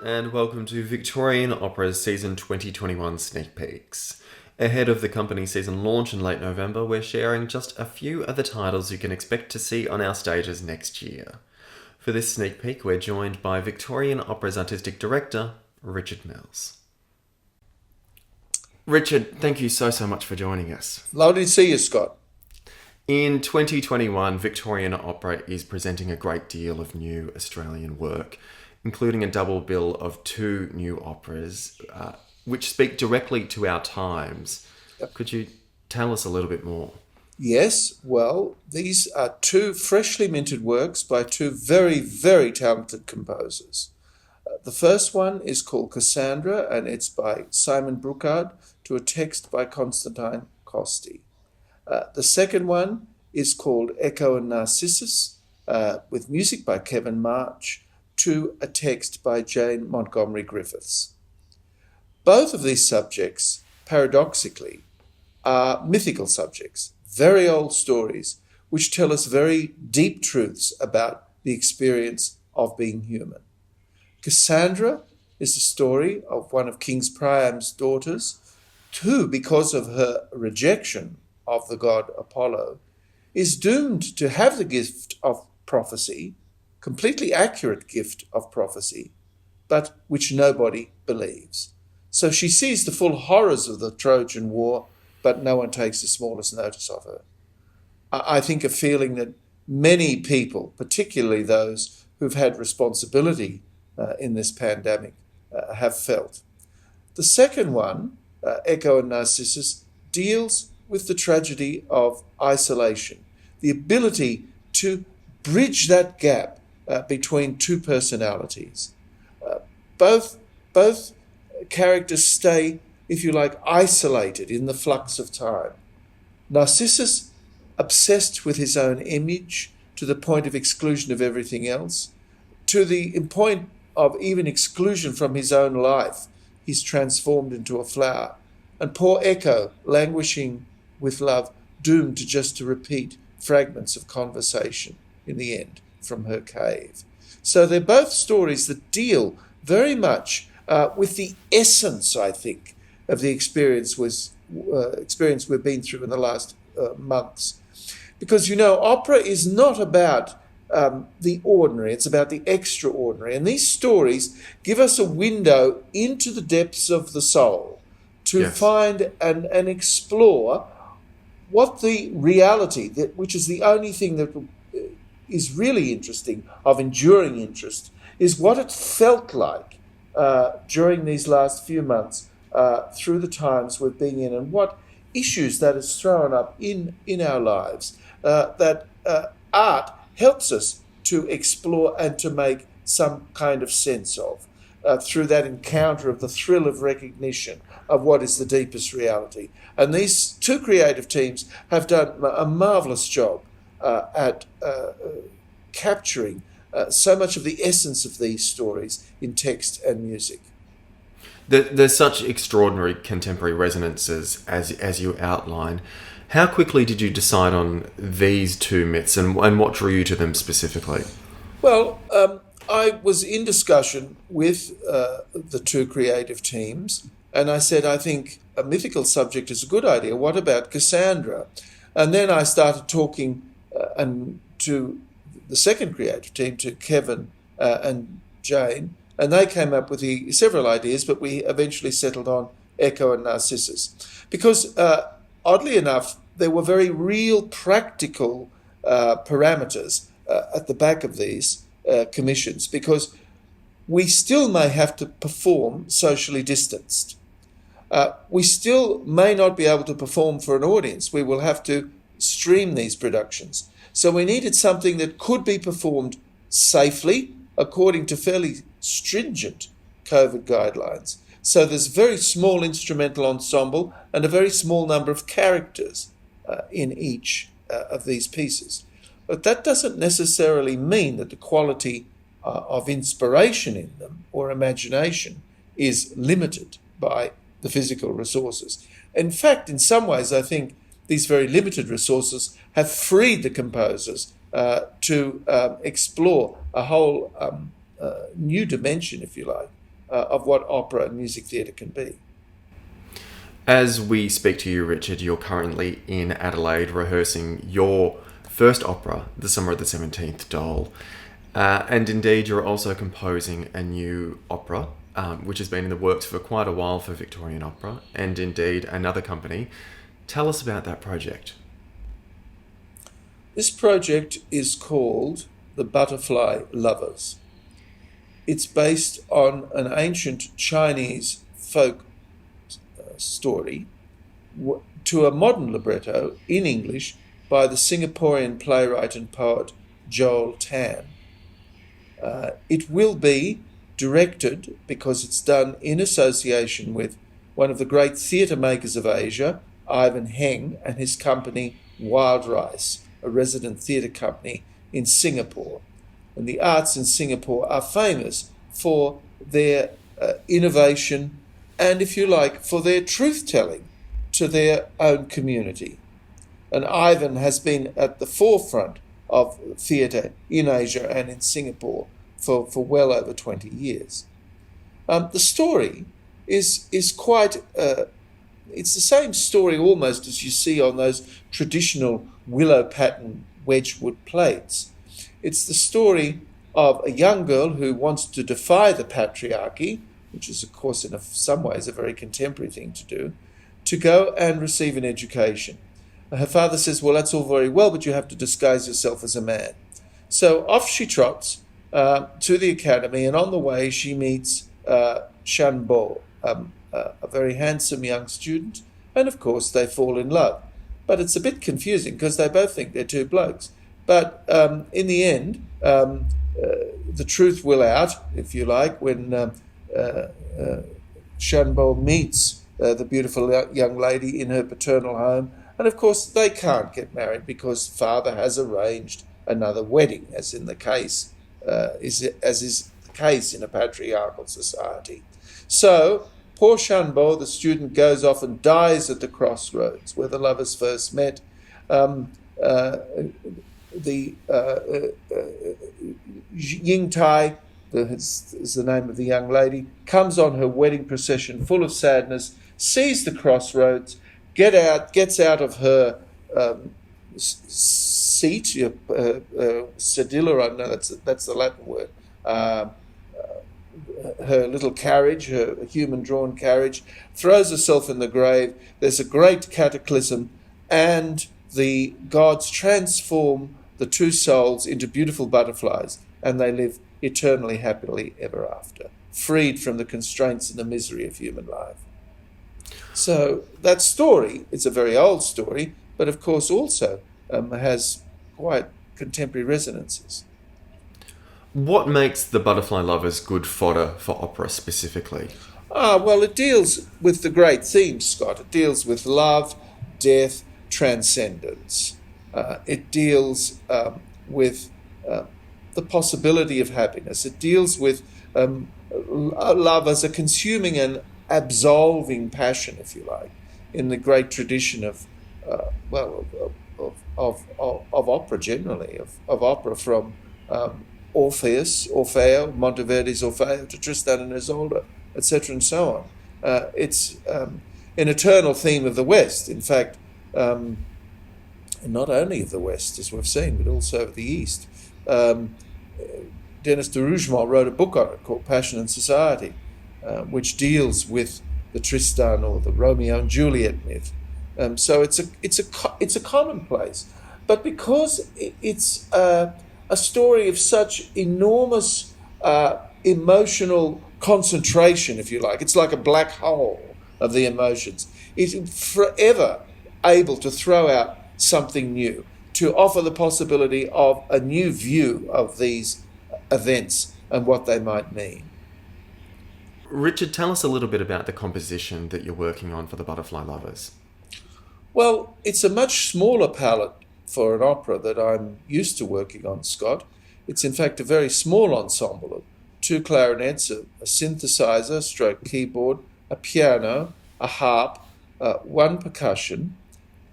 and welcome to Victorian Opera's Season 2021 Sneak Peeks. Ahead of the company's season launch in late November, we're sharing just a few of the titles you can expect to see on our stages next year. For this sneak peek, we're joined by Victorian Opera's Artistic Director, Richard Mills. Richard, thank you so much for joining us. Lovely to see you, Scott. In 2021, Victorian Opera is presenting a great deal of new Australian work, including a double bill of two new operas, which speak directly to our times. Yep. Could you tell us a little bit more? Yes, well, these are two freshly minted works by two very, very talented composers. The first one is called Cassandra, and it's by Simon Brookhard to a text by Constantine Costi. The second one is called Echo and Narcissus, with music by Kevin March, to a text by Jane Montgomery Griffiths. Both of these subjects, paradoxically, are mythical subjects, very old stories, which tell us very deep truths about the experience of being human. Cassandra is the story of one of King Priam's daughters, who, because of her rejection of the god Apollo, is doomed to have the gift of prophecy, completely accurate gift of prophecy, but which nobody believes. So she sees the full horrors of the Trojan War, but no one takes the smallest notice of her. I think a feeling that many people, particularly those who've had responsibility in this pandemic, have felt. The second one, Echo and Narcissus, deals with the tragedy of isolation, the ability to bridge that gap between two personalities. Both characters stay, if you like, isolated in the flux of time. Narcissus, obsessed with his own image to the point of exclusion of everything else, to the point of even exclusion from his own life, he's transformed into a flower. And poor Echo, languishing with love, doomed to repeat fragments of conversation in the end from her cave. So they're both stories that deal very much with the essence, I think, of the experience we've been through in the last months. Because, opera is not about the ordinary, it's about the extraordinary. And these stories give us a window into the depths of the soul to find and explore what the reality, which is the only thing that is really interesting, of enduring interest, is what it felt like during these last few months through the times we've been in, and what issues that has thrown up in our lives that art helps us to explore and to make some kind of sense of through that encounter of the thrill of recognition of what is the deepest reality. And these two creative teams have done a marvellous job at capturing so much of the essence of these stories in text and music. There's such extraordinary contemporary resonances as you outline. How quickly did you decide on these two myths, and what drew you to them specifically? Well, I was in discussion with the two creative teams, and I said, I think a mythical subject is a good idea. What about Cassandra? And then I started talking to the second creative team, to Kevin and Jane, and they came up with several ideas, but we eventually settled on Echo and Narcissus. Because, oddly enough, there were very real practical parameters at the back of these commissions, because we still may have to perform socially distanced. We still may not be able to perform for an audience. We will have to stream these productions. So we needed something that could be performed safely according to fairly stringent COVID guidelines. So there's a very small instrumental ensemble and a very small number of characters in each of these pieces. But that doesn't necessarily mean that the quality of inspiration in them or imagination is limited by the physical resources. In fact, in some ways, I think these very limited resources have freed the composers to explore a whole new dimension, if you like, of what opera and music theatre can be. As we speak to you, Richard, you're currently in Adelaide rehearsing your first opera, The Summer of the 17th Doll. And indeed, you're also composing a new opera, which has been in the works for quite a while for Victorian Opera, and indeed another company. Tell us about that project. This project is called The Butterfly Lovers. It's based on an ancient Chinese folk story to a modern libretto in English by the Singaporean playwright and poet Joel Tan. It will be directed, because it's done in association with one of the great theatre makers of Asia, Ivan Heng, and his company Wild Rice, a resident theatre company in Singapore. And the arts in Singapore are famous for their innovation and, if you like, for their truth-telling to their own community. And Ivan has been at the forefront of theatre in Asia and in Singapore for well over 20 years. The story is quite... it's the same story almost as you see on those traditional willow pattern Wedgwood plates. It's the story of a young girl who wants to defy the patriarchy, which is, of course, in some ways a very contemporary thing to do, to go and receive an education. Her father says, well, that's all very well, but you have to disguise yourself as a man. So off she trots to the academy, and on the way she meets Shan Bo, a very handsome young student, and of course they fall in love. But it's a bit confusing because they both think they're two blokes. But in the end, the truth will out, if you like, when Shanbo meets the beautiful young lady in her paternal home. And of course, they can't get married because father has arranged another wedding, as is the case in a patriarchal society. So poor Shanbo, the student, goes off and dies at the crossroads where the lovers first met. Ying Tai, is the name of the young lady, comes on her wedding procession full of sadness, sees the crossroads, gets out of her seat, sedilla, I know that's the Latin word, her little carriage, her human-drawn carriage, throws herself in the grave. There's a great cataclysm, and the gods transform the two souls into beautiful butterflies, and they live eternally happily ever after, freed from the constraints and the misery of human life. So that story, it's a very old story, but of course also has quite contemporary resonances. What makes The Butterfly Lovers good fodder for opera specifically? Well, it deals with the great themes, Scott. It deals with love, death, transcendence. It deals with the possibility of happiness. It deals with love as a consuming and absolving passion, if you like, in the great tradition of opera generally, of opera from Orfeo, Monteverdi's Orfeo, to Tristan and Isolde, etc., and so on. It's an eternal theme of the West. In fact, not only of the West, as we've seen, but also of the East. Denis de Rougemont wrote a book on it called Passion and Society, which deals with the Tristan or the Romeo and Juliet myth. So it's a commonplace, but because it's a story of such enormous emotional concentration, if you like, it's like a black hole of the emotions. It's forever able to throw out something new, to offer the possibility of a new view of these events and what they might mean. Richard, tell us a little bit about the composition that you're working on for The Butterfly Lovers. Well, it's a much smaller palette for an opera that I'm used to working on, Scott. It's in fact a very small ensemble of two clarinets, a synthesizer, stroke keyboard, a piano, a harp, one percussion,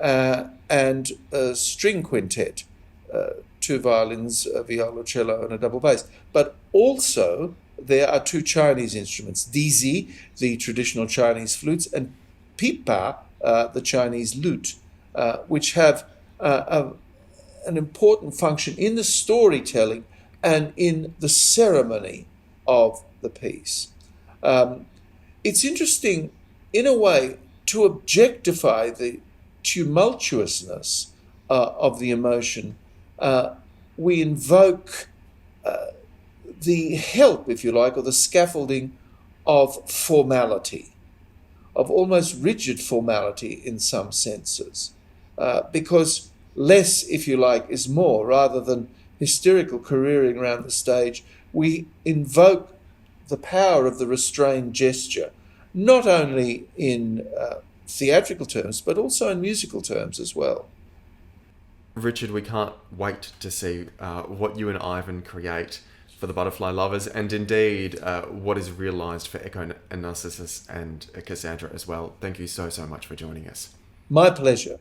and a string quintet, two violins, a viola, cello, and a double bass. But also there are two Chinese instruments, dizi, the traditional Chinese flutes, and pipa, the Chinese lute, which have an important function in the storytelling and in the ceremony of the piece. It's interesting, in a way, to objectify the tumultuousness of the emotion. We invoke the help, if you like, or the scaffolding of formality, of almost rigid formality in some senses, because less, if you like, is more. Rather than hysterical careering around the stage, we invoke the power of the restrained gesture, not only in theatrical terms, but also in musical terms as well. Richard, we can't wait to see what you and Ivan create for the Butterfly Lovers, and indeed what is realised for Echo and Narcissus and Cassandra as well. Thank you so much for joining us. My pleasure.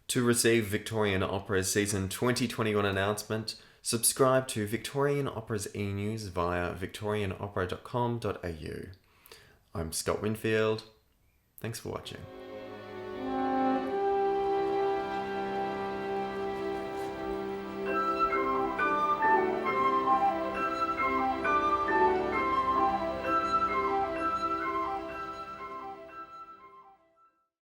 To receive Victorian Opera's season 2021 announcement, subscribe to Victorian Opera's e-news via victorianopera.com.au. I'm Scott Winfield. Thanks for watching.